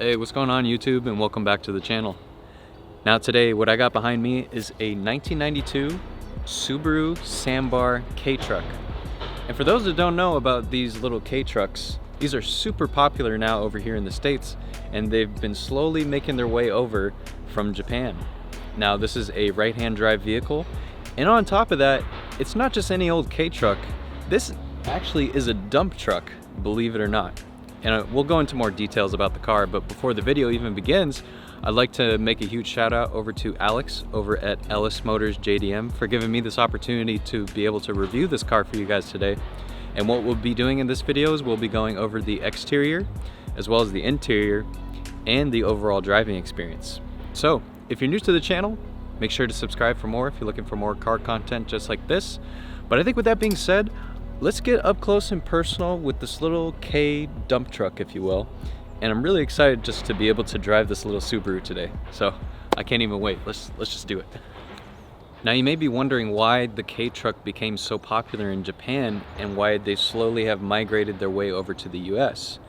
Hey, what's going on YouTube, and welcome back to the channel. Now today, what I got behind me is a 1992 Subaru Sambar Kei truck. And for those that don't know about these little Kei trucks, these are super popular now over here in the States, and they've been slowly making their way over from Japan. Now this is a right-hand drive vehicle, and on top of that, it's not just any old Kei truck. This actually is a dump truck, believe it or not. And we'll go into more details about the car, but before the video even begins, I'd like to make a huge shout out over to Alex over at Ellis Motors JDM for giving me this opportunity to be able to review this car for you guys today. And what we'll be doing in this video is we'll be going over the exterior as well as the interior and the overall driving experience. So if you're new to the channel, make sure to subscribe for more if you're looking for more car content just like this. But I think with that being said, let's get up close and personal with this little Kei dump truck, if you will. And I'm really excited just to be able to drive this little Subaru today. So I can't even wait. Let's just do it. Now you may be wondering why the Kei truck became so popular in Japan and why they slowly have migrated their way over to the US.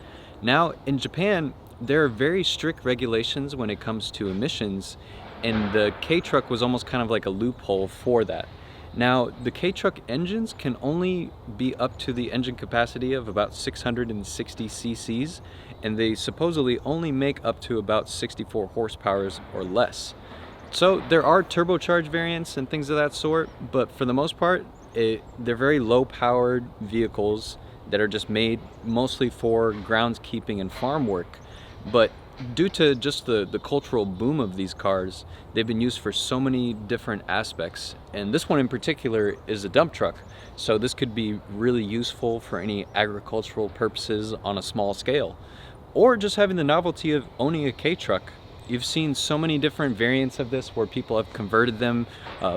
Now in Japan, there are very strict regulations when it comes to emissions, and the Kei truck was almost kind of like a loophole for that. Now, the Kei truck engines can only be up to the engine capacity of about 660 cc's, and they supposedly only make up to about 64 horsepower or less. So there are turbocharged variants and things of that sort, but for the most part, they're very low-powered vehicles that are just made mostly for groundskeeping and farm work. But due to just the cultural boom of these cars, they've been used for so many different aspects. And this one in particular is a dump truck. So this could be really useful for any agricultural purposes on a small scale. Or just having the novelty of owning a Kei truck. You've seen so many different variants of this where people have converted them,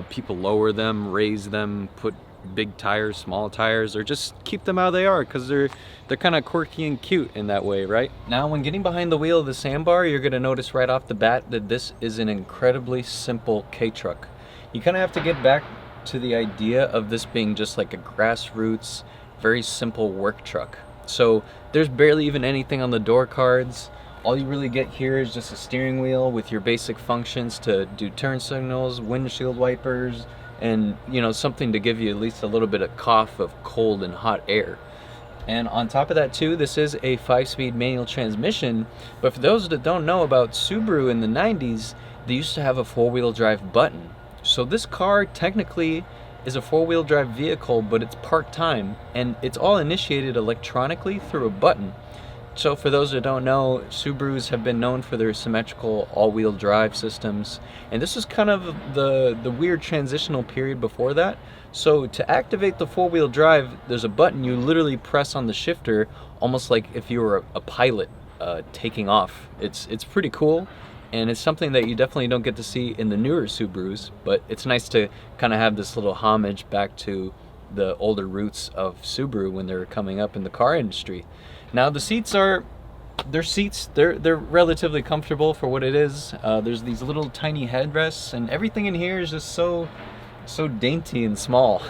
people lower them, raise them, put big tires, small tires, or just keep them how they are because they're kind of quirky and cute in that way, right? Now when getting behind the wheel of the Sambar, you're going to notice right off the bat that this is an incredibly simple Kei truck. You kind of have to get back to the idea of this being just like a grassroots, very simple work truck. So there's barely even anything on the door cards. All you really get here is just a steering wheel with your basic functions to do turn signals, windshield wipers, and something to give you at least a little bit of cough of cold and hot air. And on top of that too, this is a 5-speed manual transmission, but for those that don't know about Subaru in the 90s, they used to have a 4-wheel drive button. So this car technically is a 4-wheel drive vehicle, but it's part-time, and it's all initiated electronically through a button. So for those that don't know, Subarus have been known for their symmetrical all-wheel drive systems, and this is kind of the weird transitional period before that. So to activate the 4-wheel drive, there's a button you literally press on the shifter, almost like if you were a pilot taking off. It's pretty cool, and it's something that you definitely don't get to see in the newer Subarus, but it's nice to kind of have this little homage back to the older roots of Subaru when they were coming up in the car industry. Now the seats are, they're relatively comfortable for what it is. There's these little tiny headrests, and everything in here is just so dainty and small.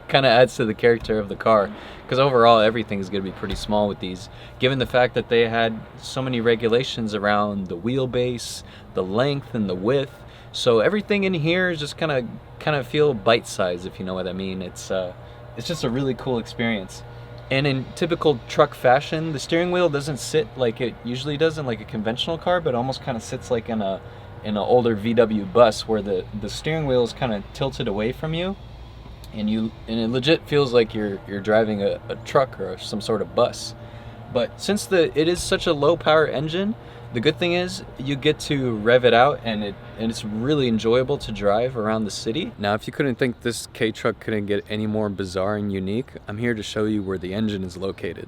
Kind of adds to the character of the car, because overall everything is going to be pretty small with these, given the fact that they had so many regulations around the wheelbase, the length, and the width. So everything in here is just kind of feel bite-sized, if you know what I mean. It's just a really cool experience. And in typical truck fashion, the steering wheel doesn't sit like it usually does in like a conventional car, but almost kind of sits like in an older VW bus, where the steering wheel is kind of tilted away from you, and it legit feels like you're driving a truck or some sort of bus. But since it is such a low power engine, the good thing is you get to rev it out, and it's really enjoyable to drive around the city. Now, if you couldn't think this Kei truck couldn't get any more bizarre and unique, I'm here to show you where the engine is located.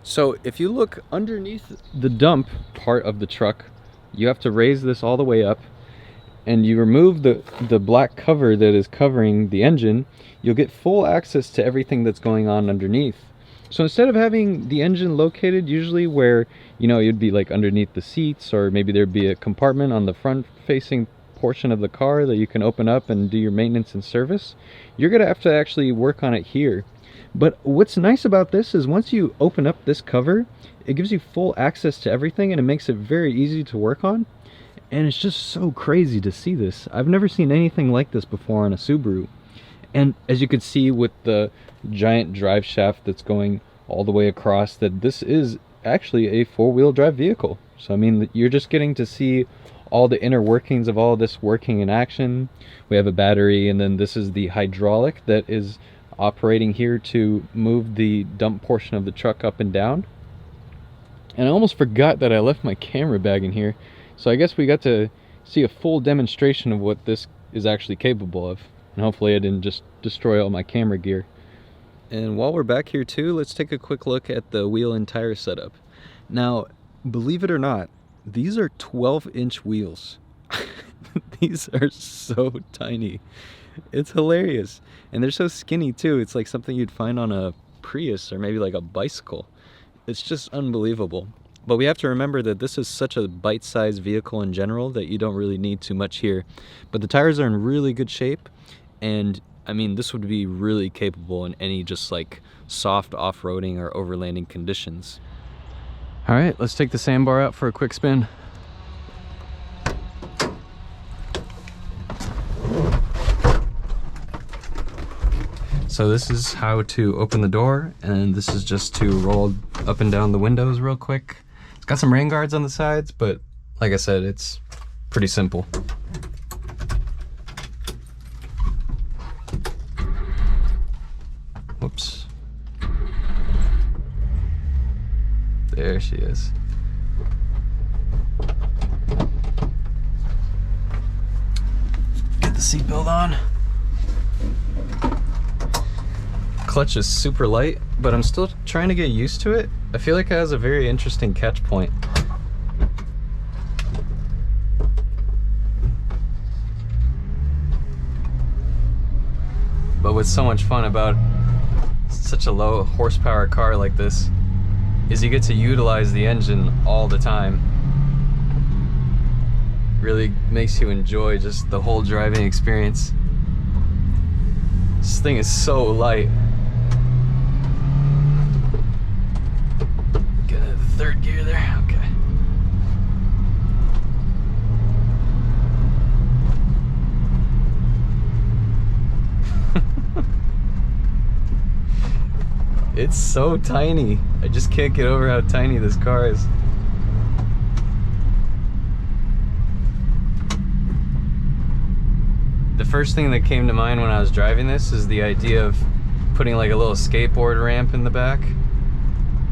So if you look underneath the dump part of the truck, you have to raise this all the way up, and you remove the black cover that is covering the engine, you'll get full access to everything that's going on underneath. So instead of having the engine located usually where, you'd be like underneath the seats, or maybe there'd be a compartment on the front facing portion of the car that you can open up and do your maintenance and service, you're going to have to actually work on it here. But what's nice about this is once you open up this cover, it gives you full access to everything and it makes it very easy to work on. And it's just so crazy to see this. I've never seen anything like this before on a Subaru. And as you can see with the giant drive shaft that's going all the way across, that this is actually a four-wheel drive vehicle. So I mean, you're just getting to see all the inner workings of all of this working in action. We have a battery, and then this is the hydraulic that is operating here to move the dump portion of the truck up and down. And I almost forgot that I left my camera bag in here, so I guess we got to see a full demonstration of what this is actually capable of. And hopefully I didn't just destroy all my camera gear. And while we're back here too, let's take a quick look at the wheel and tire setup. Now, believe it or not, these are 12-inch wheels. These are so tiny. It's hilarious. And they're so skinny too. It's like something you'd find on a Prius or maybe like a bicycle. It's just unbelievable. But we have to remember that this is such a bite-sized vehicle in general that you don't really need too much here. But the tires are in really good shape, and I mean, this would be really capable in any just like soft off-roading or overlanding conditions. All right, let's take the Sambar out for a quick spin. So this is how to open the door, and this is just to roll up and down the windows real quick. It's got some rain guards on the sides, but like I said, it's pretty simple. Whoops. There she is. Get the seatbelt on. Clutch is super light, but I'm still trying to get used to it. I feel like it has a very interesting catch point. But what's so much fun about such a low horsepower car like this is you get to utilize the engine all the time. Really makes you enjoy just the whole driving experience. This thing is so light. Get into the third gear there, okay. It's so tiny. I just can't get over how tiny this car is. The first thing that came to mind when I was driving this is the idea of putting like a little skateboard ramp in the back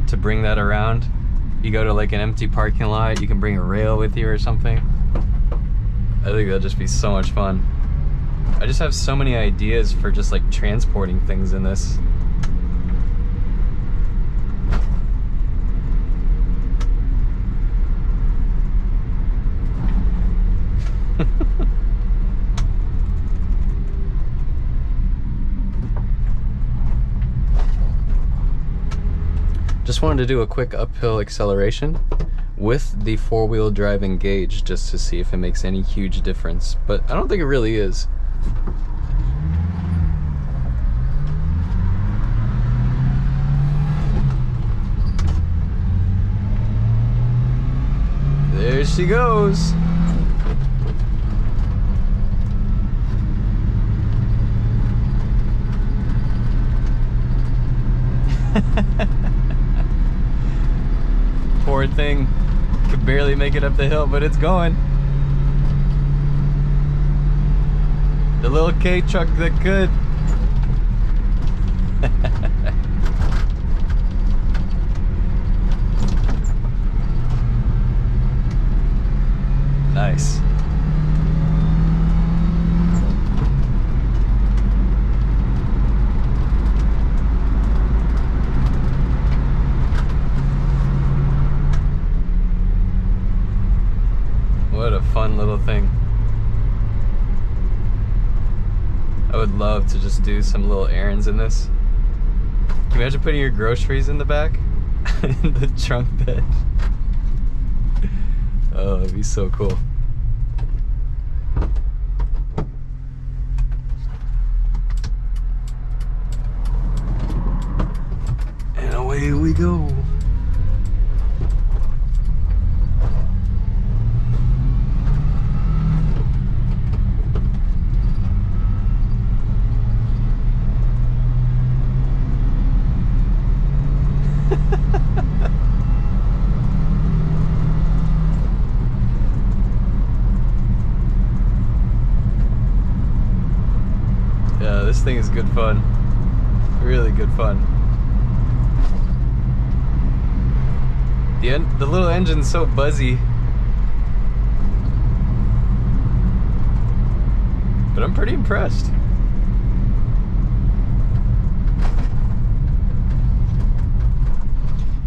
to bring that around. You go to like an empty parking lot, you can bring a rail with you or something. I think that'll just be so much fun. I just have so many ideas for just like transporting things in this. Just wanted to do a quick uphill acceleration with the four-wheel drive engaged just to see if it makes any huge difference, but I don't think it really is. There she goes. Poor thing could barely make it up the hill, but it's going. The little Kei truck that could. Nice. What a fun little thing. I would love to just do some little errands in this. Can you imagine putting your groceries in the back? In the trunk bed? Oh, it'd be so cool. thing is good fun. Really good fun. The little engine's so buzzy. But I'm pretty impressed.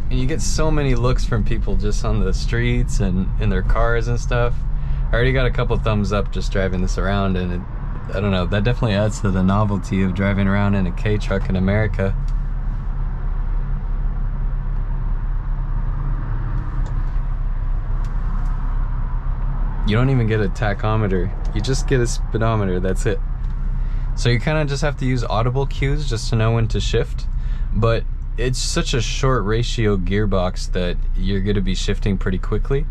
And you get so many looks from people just on the streets and in their cars and stuff. I already got a couple thumbs up just driving this around, and I don't know, that definitely adds to the novelty of driving around in a Kei truck in America. You don't even get a tachometer, you just get a speedometer, that's it. So you kind of just have to use audible cues just to know when to shift, but it's such a short ratio gearbox that you're going to be shifting pretty quickly,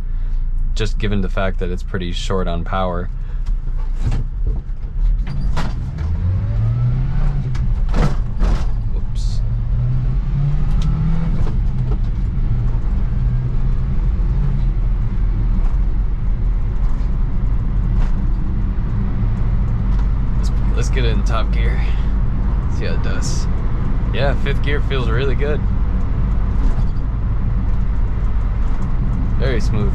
just given the fact that it's pretty short on power. Whoops. Let's get it in top gear. See how it does. Yeah, 5th gear feels really good. Very smooth.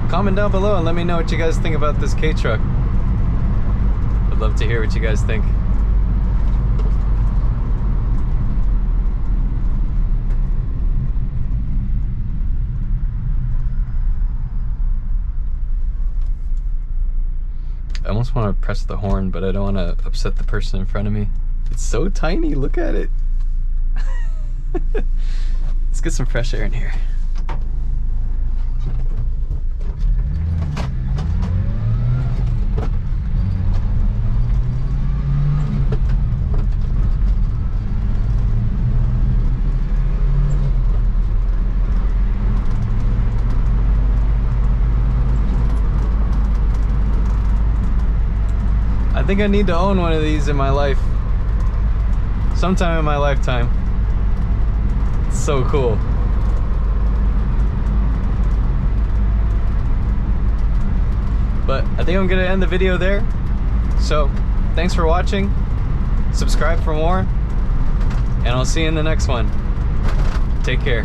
Comment down below and let me know what you guys think about this Kei truck. I'd love to hear what you guys think. I almost want to press the horn, but I don't want to upset the person in front of me. It's so tiny, look at it. Let's get some fresh air in here. I think I need to own one of these in my life. Sometime in my lifetime. It's so cool. But I think I'm gonna end the video there. So, thanks for watching. Subscribe for more. And I'll see you in the next one. Take care.